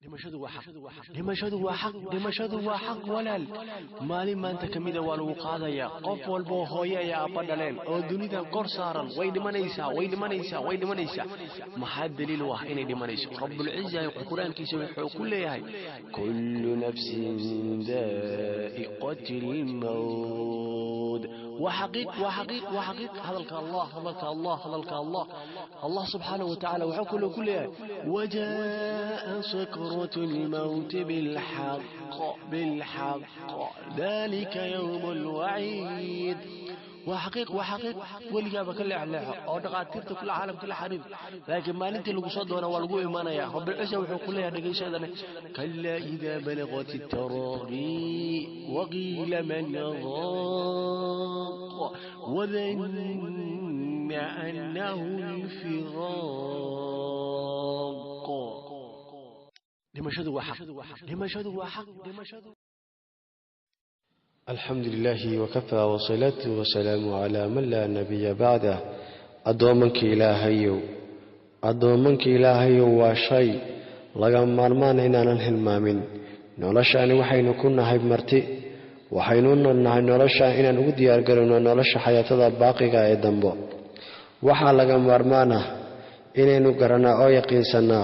dhimashadu waa xaq walaal maalin maanta kamida waa lagu qaadaya qof walba hooyo ayaa aabba dhaleen oo dunida kor saaran way dhimanaysaa maxaa daliil u ah inay dhimanayso rabbul izza quraankiisa wuxuu ku leeyahay kullu nafsin da'iqatul maut وحقيق هذلك الله سبحانه وتعالى وحكله كله وجاء سكرة الموت بالحق ذلك يوم الوعيد وحقيق والإجابة كلها عليها أو دقاتيرت كل عالم كل حبيب لكن ما ننتي لو صدنا والقوة إيمانا يا رب العزة وحكله يا نجيش هذا كلا إذا بلغت التراقي وقيل من راق وظن أنه الفراق لمشهد وحق الحمد لله وكفى وصلاة وسلام على من لا نبي بعده أدومنك إلهي وشيء لغا مرمان إننا الهلمامين نولشان وحين كنا هيب مرتي وحينونا نولشان إننا نودي أرقلنا نولش حياة باقية إدنبو وحا لغا مرمانا إننا نقرنا أو يقينسنا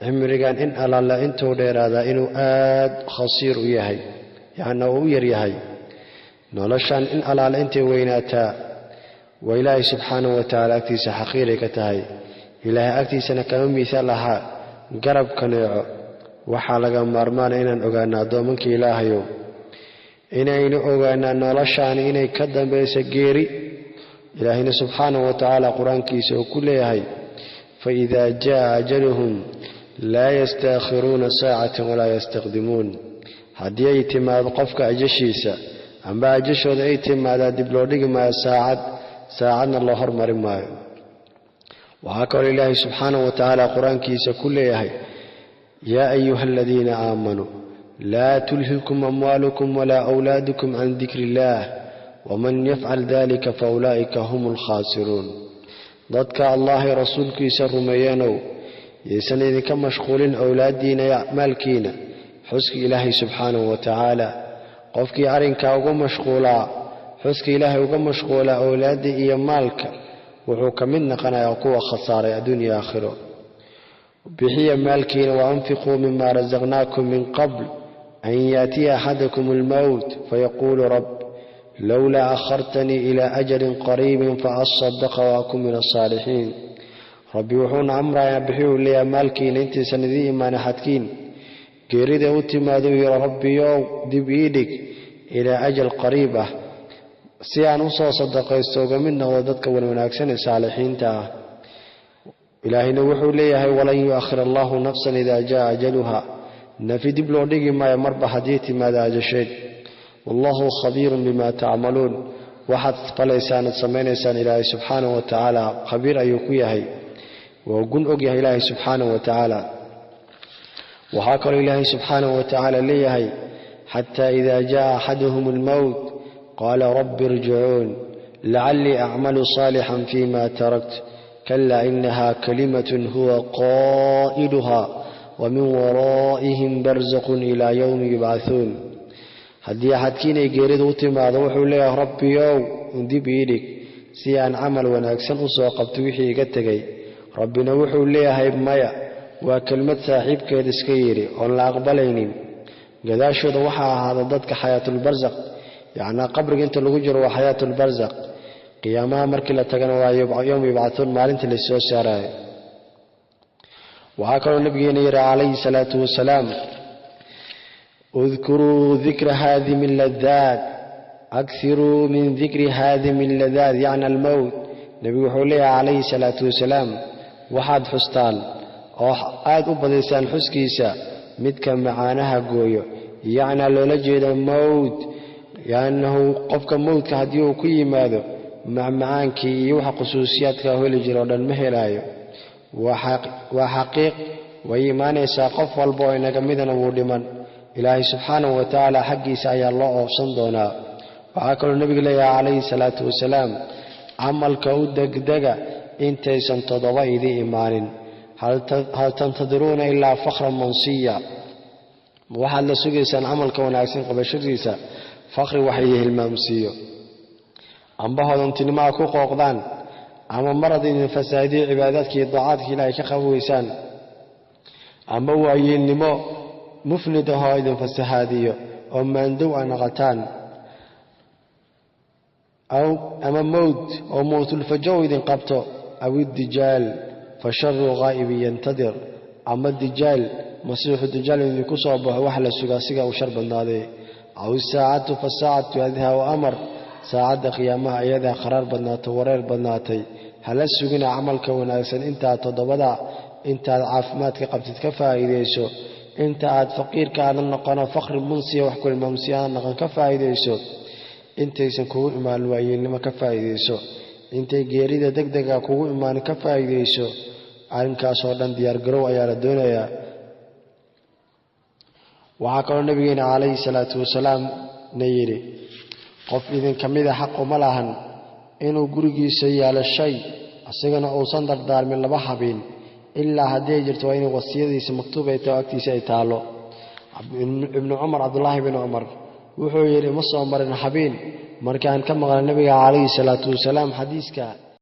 عمريقان إن ألالا إنتو ديرادا إنو آد خصير يهي يعني هو يريهي نولشان إن ألال أنت ويناتا وإلهي سبحانه وتعالى أكتيس حقيرك تهي إلهي أكتيس نكام مثالها قرب كنيعو وحالقا مرمان إنان أغانا دومنك إلهيو إنان أغانا نولشان إنان كدن بيس قيري إلهي سبحانه وتعالى قرآن كيسو كل يهي فإذا جاء أجلهم لا يستأخرون ساعة ولا يستقدمون haddii ay timaado qofka ajashiisa amba ajashooda ay timaado dib loo dhigi maayo saacadna loo hormarin maayo waxaa kaloo ilaahay subxaanahu wa tacaala qur-aankiisa ku leeyahay yaa ayuha aladiina aamanuu laa tulhikum amwaalukum walaa awlaadukum can dikri illaah waman yafcal dalika faulaa'ika hum alkhaasiruun dadka allahi rasuulkiisa rumeeyanow yaysan idinka mashquulin awlaadiina iyo maalkiina حسك إلهي سبحانه وتعالى قفك أرنك أو مشغولا حسك إلهي أو مشغولا أولادي إيا مالك وحوك منا قنا يقوى خسارة الدنيا آخره بحي مالكين وأنفقوا مما رزقناكم من قبل أن يأتي أحدكم الموت فيقول رب لولا أخرتني إلى أجل قريب فأصدق وأكون من الصالحين ربي وحون عمرا يبحيوا لي مالكين انت سندي ما نحتكين geerida u timaado yaa rabbiyow dib ii dhig ila ajal qariiba si aan u soo sadaqaysto gamina dadka wanaagsan ee saalixiinta ah ilaahina wuxuu leeyahay walan yuakhir Allahu nafsan idha jaa ajaluha nafi dib loo dhigi maayo marba hadii timaado ajasheed wallahu khabiirun bima ta'malun waxaad falaysaan sameeynaysan ilaahay subhanahu wa ta'ala khabiir ayuu ku yahay waa gun og yahay ilaahay subhanahu wa ta'ala وحاكر الله سبحانه وتعالى ليهي حتى إذا جاء أحدهم الموت قال رب ارجعون لعلي أعمل صالحا فيما تركت كلا إنها كلمة هو قائلها ومن ورائهم برزق إلى يوم يبعثون هدي أحد كيني قيرد وطمع ذوحوا ليه ربي يو اندي بيدك سيان عمل ونأكسن أسوقبت وحي قتكي ربنا وحوا ليه هيب ميا وكلمة صاحب كيد سكيري أو لا أقبلينين قداشو دوحا هذا ضدك حياة البرزق يعني قبرك انت الوجر وحياة البرزق قياما مركلة تقنوا يوم يبعثون مالنت للسوسيراي وهكذا النبي نير عليه الصلاة والسلام اذكروا ذكر هذه من اللذات أكثروا من ذكر هذه من اللذات يعني الموت نبي حوليه عليه الصلاة والسلام وحد حستان oo aad u badaysan xuskiisa midka macaanaha gooyo yaana loola jeedo mawd yaanahu qofka mawdka hadii uu ku yimaado macmaankii iyo waxa khusuusiyaadka heli jiro dhan ma helaayo waa xaqiiq way iimaanaysa qof walba oo inaga midana uu dhiman ilaahay subhanahu wa ta'ala xaqiisa ayaa loo oofsan doonaa waxa kale nabiga leeyahay alayhi salatu wasalaam amalka u degdega intaysan todoba idin imaanin هل تنتظرون إلا فخرا منصيا waxaad la sugaysaan amalka wanaagsan qabashadiisa faqri waxay hilmaamsiyo amba hodantinimo ku qooqdaan ama marad in fasaadii cibaadadka iyo ducaadka Ilaahay ka qaboweysaan amba waayeenimo mufnid ah idin fasahaadiyo oo maandow aan qataan aw ama mawt oo mawtul fajaw idin qabto aw dijaal fasharru ghaib yantadir ama dijaal masiixu dijaal idin ku soo baxo wax la sugaasiga u shar badnaaday aw saa'atu fasaa'atu hadha wa amr saacada qiyaamaha ayada qarar badnaato wareer badnaatay hala sugina amalka wanaagsan inta todobada inta caafimaadka qabtid ka faa'iideyso inta aad faqiirka aan noqono faqri munsiya wax kul mamsiya noqon ka faa'iideyso intaysan kugu imaan waayeenimo ka faa'iideyso intay geerida degdega kugu imaan ka faa'iideyso arrinkaas oo dhan diyaar garow ayaa la doonayaa waxa kale nabigeena kaleey salaatu wasalaam nayiri qof idin kamida xaq uma lahan inuu gurigiisa yaalo shay asagana uusan dardaarmin laba habeen ilaa hadii jirto waa inuu wasiyadiisa maktuub ay tahay agtiisa ay taalo ibn Umar Abdullah ibn Umar wuxuu yiri ma soo marin habeen markaan ka maqlay nabiga kaleey salaatu wasalaam xadiiska